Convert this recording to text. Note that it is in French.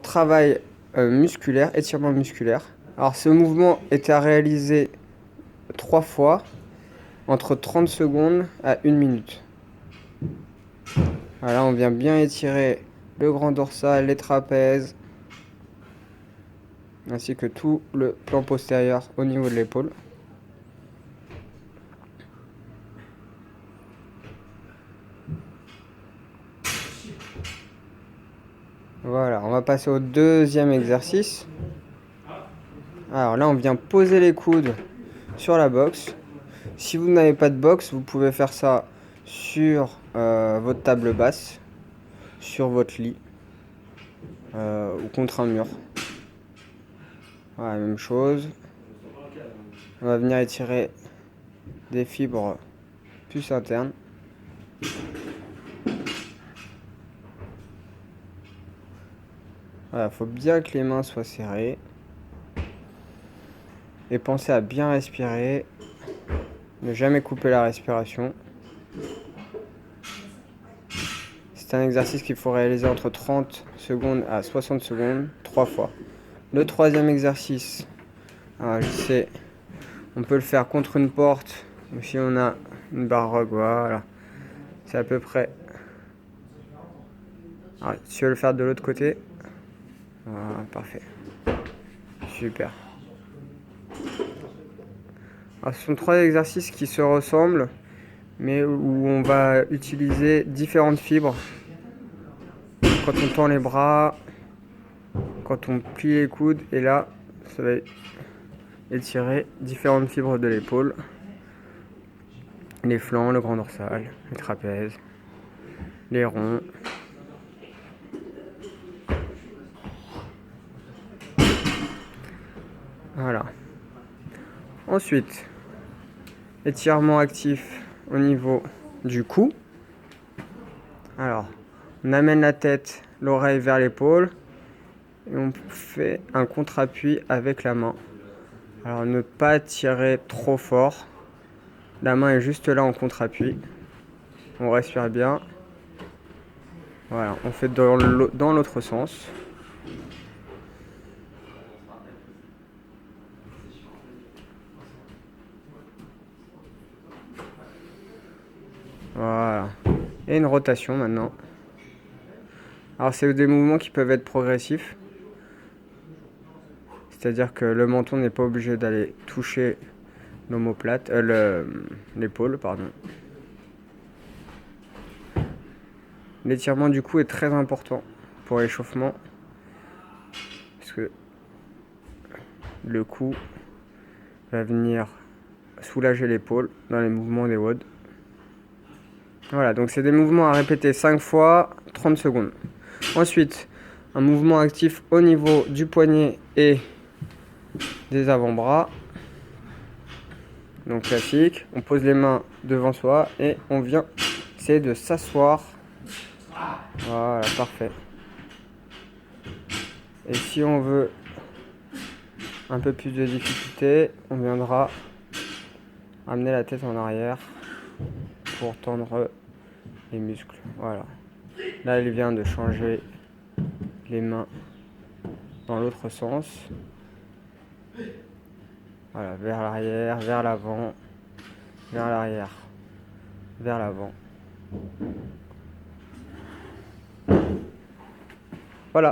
travail musculaire, étirement musculaire. Alors ce mouvement est à réaliser 3 fois entre 30 secondes à 1 minute. Voilà, on vient bien étirer le grand dorsal, les trapèzes, ainsi que tout le plan postérieur au niveau de l'épaule. Voilà, on va passer au deuxième exercice. Alors là, on vient poser les coudes sur la box. Si vous n'avez pas de box, vous pouvez faire ça sur votre table basse, sur votre lit ou contre un mur. Voilà, même chose. On va venir étirer des fibres plus internes. Voilà, faut bien que les mains soient serrées. Et pensez à bien respirer. Ne jamais couper la respiration. C'est un exercice qu'il faut réaliser entre 30 secondes à 60 secondes, 3 fois. Le troisième exercice, alors je sais, on peut le faire contre une porte, ou si on a une barre rogue, voilà. C'est à peu près. Alors, si tu veux le faire de l'autre côté, voilà, parfait. Super. Alors, ce sont 3 exercices qui se ressemblent, mais où on va utiliser différentes fibres. Quand on tend les bras, quand on plie les coudes, et là, ça va étirer différentes fibres de l'épaule, les flancs, le grand dorsal, les trapèzes, les ronds. Voilà. Ensuite, étirement actif au niveau du cou. Alors, on amène la tête, l'oreille vers l'épaule et on fait un contre-appui avec la main. Alors, ne pas tirer trop fort. La main est juste là en contre-appui. On respire bien. Voilà, on fait dans l'autre sens. Voilà. Et une rotation maintenant. Alors, c'est des mouvements qui peuvent être progressifs. C'est-à-dire que le menton n'est pas obligé d'aller toucher l'omoplate, l'épaule, pardon. L'étirement du cou est très important pour l'échauffement, parce que le cou va venir soulager l'épaule dans les mouvements des WOD. Voilà, donc c'est des mouvements à répéter 5 fois, 30 secondes. Ensuite, un mouvement actif au niveau du poignet et des avant-bras. Donc classique, on pose les mains devant soi et on vient essayer de s'asseoir. Voilà, parfait. Et si on veut un peu plus de difficulté, on viendra amener la tête en arrière pour tendre les muscles. Voilà. Là, il vient de changer les mains dans l'autre sens. Voilà, vers l'arrière, vers l'avant, vers l'arrière, vers l'avant.